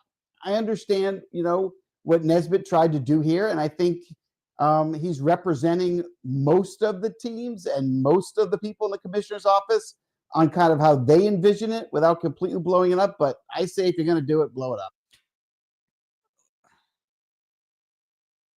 I understand, what Nesbitt tried to do here, and I think He's representing most of the teams and most of the people in the commissioner's office on kind of how they envision it without completely blowing it up. But I say if you're going to do it, blow it up.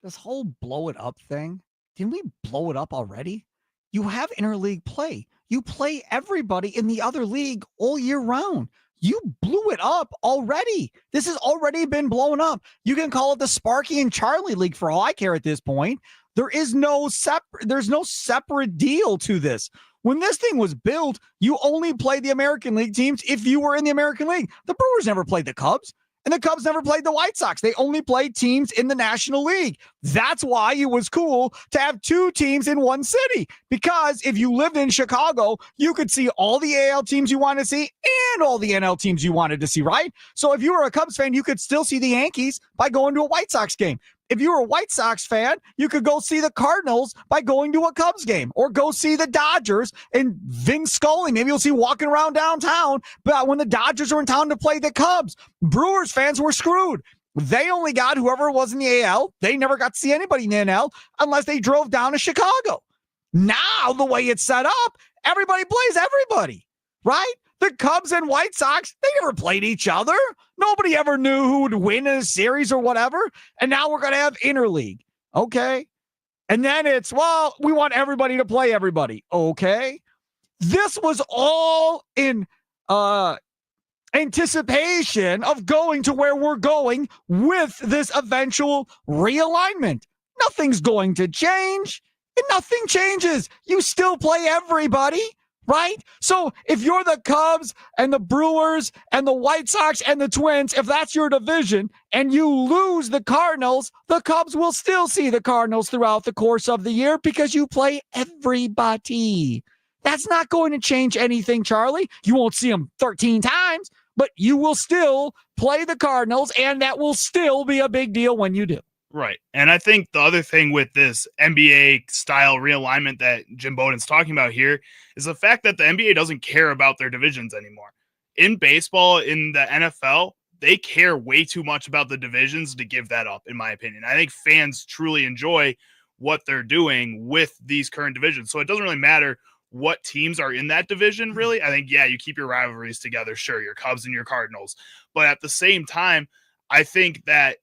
This whole blow it up thing, didn't we blow it up already? You have interleague play. You play everybody in the other league all year round. You blew it up already. This has already been blown up. You can call it the Sparky and Charlie League for all I care at this point. There's no separate deal to this. When this thing was built, you only played the American League teams if you were in the American League. The Brewers never played the Cubs. And the Cubs never played the White Sox. They only played teams in the National League. That's why it was cool to have two teams in one city. Because if you lived in Chicago, you could see all the AL teams you wanted to see and all the NL teams you wanted to see, right? So if you were a Cubs fan, you could still see the Yankees by going to a White Sox game. If you were a White Sox fan, you could go see the Cardinals by going to a Cubs game or go see the Dodgers and Vin Scully. Maybe you'll see walking around downtown. But when the Dodgers were in town to play the Cubs, Brewers fans were screwed. They only got whoever was in the AL. They never got to see anybody in the NL unless they drove down to Chicago. Now, the way it's set up, everybody plays everybody, right? The Cubs and White Sox, they never played each other. Nobody ever knew who would win in a series or whatever. And now we're going to have interleague. Okay. And then it's, well, we want everybody to play everybody. Okay. This was all in anticipation of going to where we're going with this eventual realignment. Nothing's going to change. And nothing changes. You still play everybody. Right? So if you're the Cubs and the Brewers and the White Sox and the Twins, if that's your division and you lose the Cardinals, the Cubs will still see the Cardinals throughout the course of the year because you play everybody. That's not going to change anything, Charlie. You won't see them 13 times, but you will still play the Cardinals, and that will still be a big deal when you do. Right. And I think the other thing with this NBA style realignment that Jim Bowden's talking about here is the fact that the NBA doesn't care about their divisions anymore. In baseball, in the NFL, they care way too much about the divisions to give that up, in my opinion. I think fans truly enjoy what they're doing with these current divisions. So it doesn't really matter what teams are in that division, really. I think, yeah, you keep your rivalries together. Sure, your Cubs and your Cardinals. But at the same time, I think that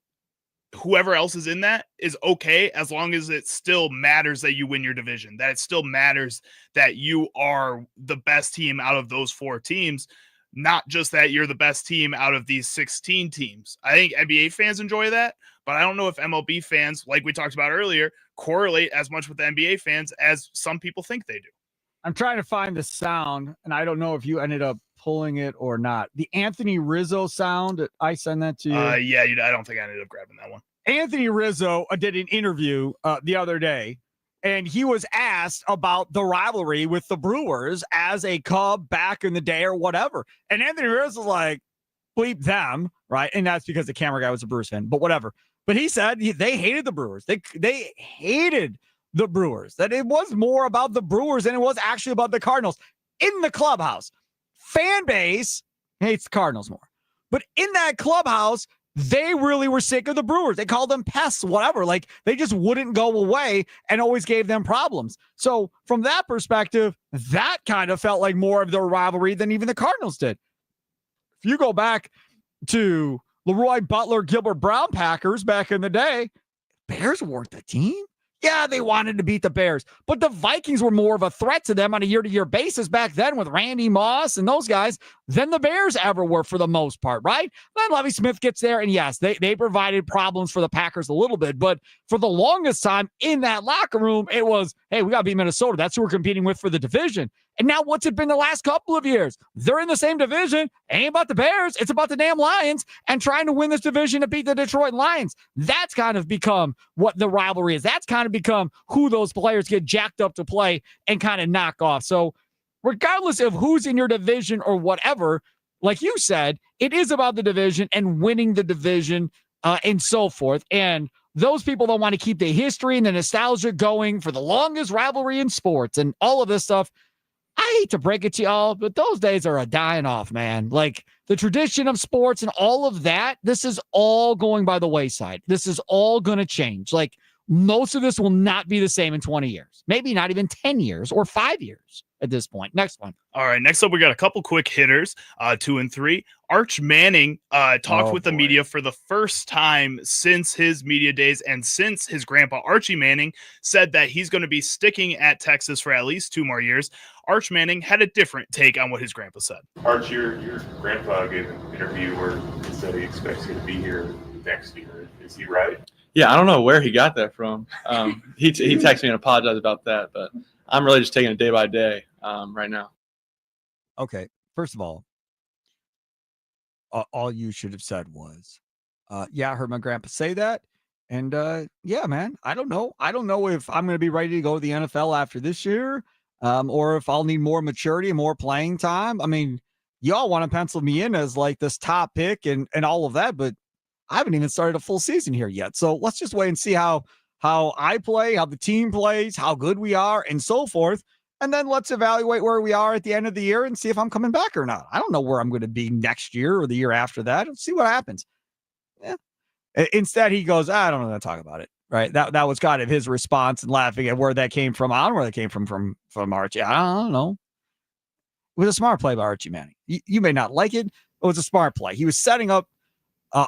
whoever else is in that is okay as long as it still matters that you win your division, that it still matters that you are the best team out of those four teams, not just that you're the best team out of these 16 teams. I think NBA fans enjoy that, but I don't know if MLB fans, like we talked about earlier, correlate as much with the NBA fans as some people think they do. I'm trying to find the sound, and I don't know if you ended up pulling it or not. The Anthony Rizzo sound, I send that to you. Yeah, I don't think I ended up grabbing that one. Anthony Rizzo did an interview the other day, and he was asked about the rivalry with the Brewers as a Cub back in the day or whatever. And Anthony Rizzo was like, bleep them, right? And that's because the camera guy was a Brewers fan, but whatever. But he said they hated the Brewers. They hated the Brewers, that it was more about the Brewers than it was actually about the Cardinals. In the clubhouse, fan base hates the Cardinals more. But in that clubhouse, they really were sick of the Brewers. They called them pests, whatever. Like, they just wouldn't go away and always gave them problems. So from that perspective, that kind of felt like more of their rivalry than even the Cardinals did. If you go back to Leroy Butler, Gilbert Brown Packers back in the day, Bears weren't the team. Yeah, they wanted to beat the Bears, but the Vikings were more of a threat to them on a year-to-year basis back then with Randy Moss and those guys than the Bears ever were for the most part, right? Then Lovie Smith gets there, and yes, they provided problems for the Packers a little bit, but for the longest time in that locker room, it was, hey, we got to beat Minnesota. That's who we're competing with for the division. And now what's it been the last couple of years? They're in the same division. It ain't about the Bears. It's about the damn Lions and trying to win this division to beat the Detroit Lions. That's kind of become what the rivalry is. That's kind of become who those players get jacked up to play and kind of knock off. So regardless of who's in your division or whatever, like you said, it is about the division and winning the division and so forth. And those people don't want to keep the history and the nostalgia going for the longest rivalry in sports and all of this stuff. I hate to break it to y'all, but those days are a dying off, man. Like the tradition of sports and all of that, this is all going by the wayside. This is all going to change. Like most of this will not be the same in 20 years, maybe not even 10 years or 5 years at this point. Next one. All right, next up, we got a couple quick hitters, 2 and 3. Arch Manning talked with the media for the first time since his media days and since his grandpa, Archie Manning, said that he's going to be sticking at Texas for at least 2 more years. Arch Manning had a different take on what his grandpa said. Arch, your grandpa gave an interview where he said he expects you to be here next year. Is he right? Yeah, I don't know where he got that from. He texted me and apologized about that, but I'm really just taking it day by day right now. Okay, first of all you should have said was, yeah, I heard my grandpa say that. And yeah, man, I don't know. I don't know if I'm going to be ready to go to the NFL after this year, or if I'll need more maturity and more playing time. I mean, y'all want to pencil me in as like this top pick and all of that, but I haven't even started a full season here yet. So let's just wait and see how I play, how the team plays, how good we are, and so forth. And then let's evaluate where we are at the end of the year and see if I'm coming back or not. I don't know where I'm going to be next year or the year after that. Let's see what happens. Yeah. Instead, he goes, I don't know how to talk about it. Right. That was kind of his response and laughing at where that came from. I don't know where that came from Archie. I don't know. It was a smart play by Archie Manning. You may not like it. It was a smart play. He was setting up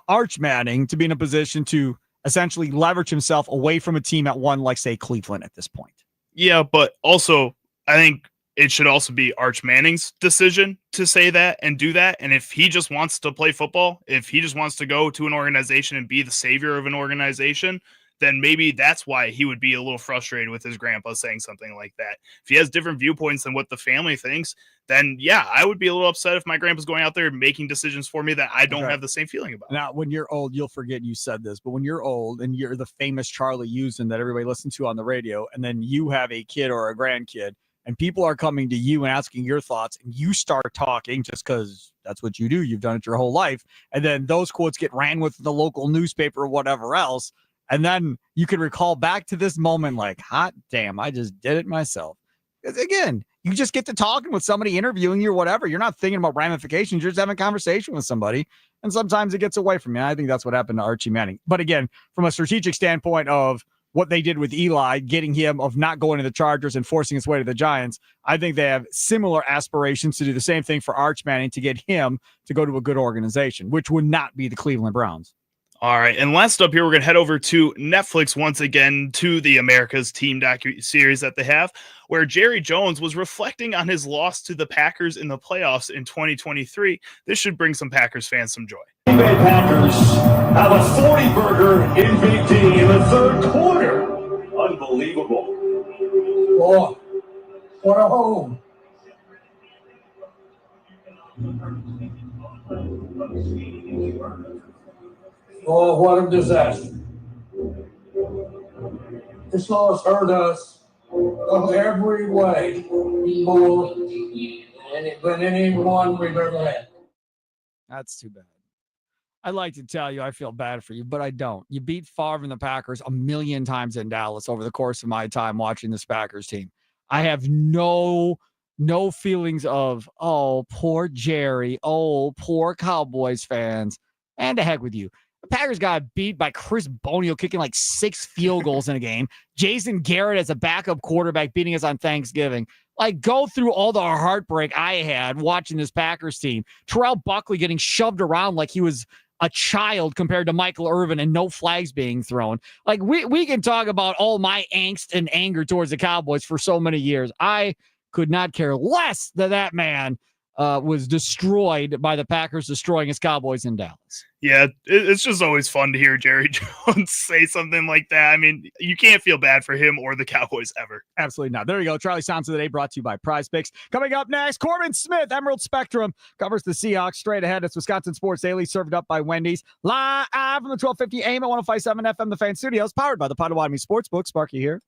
Arch Manning to be in a position to essentially leverage himself away from a team at one, like, say, Cleveland at this point. Yeah, but also, I think it should also be Arch Manning's decision to say that and do that. And if he just wants to play football, if he just wants to go to an organization and be the savior of an organization, then maybe that's why he would be a little frustrated with his grandpa saying something like that. If he has different viewpoints than what the family thinks, then yeah, I would be a little upset if my grandpa's going out there making decisions for me that I don't have the same feeling about. Now, when you're old, you'll forget you said this, but when you're old and you're the famous Charlie Houston that everybody listens to on the radio, and then you have a kid or a grandkid, and people are coming to you and asking your thoughts, and you start talking just because that's what you do. You've done it your whole life. And then those quotes get ran with the local newspaper or whatever else. And then you can recall back to this moment like, hot damn, I just did it myself. Because again, you just get to talking with somebody, interviewing you or whatever. You're not thinking about ramifications. You're just having a conversation with somebody. And sometimes it gets away from you. I think that's what happened to Archie Manning. But again, from a strategic standpoint of what they did with Eli, getting him of not going to the Chargers and forcing his way to the Giants, I think they have similar aspirations to do the same thing for Arch Manning to get him to go to a good organization, which would not be the Cleveland Browns. All right, and last up here, we're going to head over to Netflix once again to the America's Team docu-series that they have, where Jerry Jones was reflecting on his loss to the Packers in the playoffs in 2023. This should bring some Packers fans some joy. Green Bay Packers have a 40-burger MVP in the third quarter. Unbelievable. Oh, what a home. Oh, what a disaster. This loss hurt us every way more than anyone we've ever had. That's too bad. I'd like to tell you I feel bad for you, but I don't. You beat Favre and the Packers a million times in Dallas over the course of my time watching this Packers team. I have no feelings of, oh, poor Jerry, oh, poor Cowboys fans, and to heck with you. The Packers got beat by Chris Bonio kicking like 6 field goals in a game. Jason Garrett as a backup quarterback beating us on Thanksgiving. Like, go through all the heartbreak I had watching this Packers team. Terrell Buckley getting shoved around like he was a child compared to Michael Irvin and no flags being thrown. Like, we can talk about all my angst and anger towards the Cowboys for so many years. I could not care less that man was destroyed by the Packers destroying his Cowboys in Dallas. Yeah, it's just always fun to hear Jerry Jones say something like that. I mean, you can't feel bad for him or the Cowboys ever. Absolutely not. There you go. Charlie Sounds of the Day brought to you by Prize Picks. Coming up next, Corbin Smith, Emerald Spectrum, covers the Seahawks. Straight ahead, it's Wisconsin Sports Daily, served up by Wendy's. Live from the 1250 AM at 105.7 FM, the Fan Studios, powered by the Potawatomi Sportsbook. Sparky here.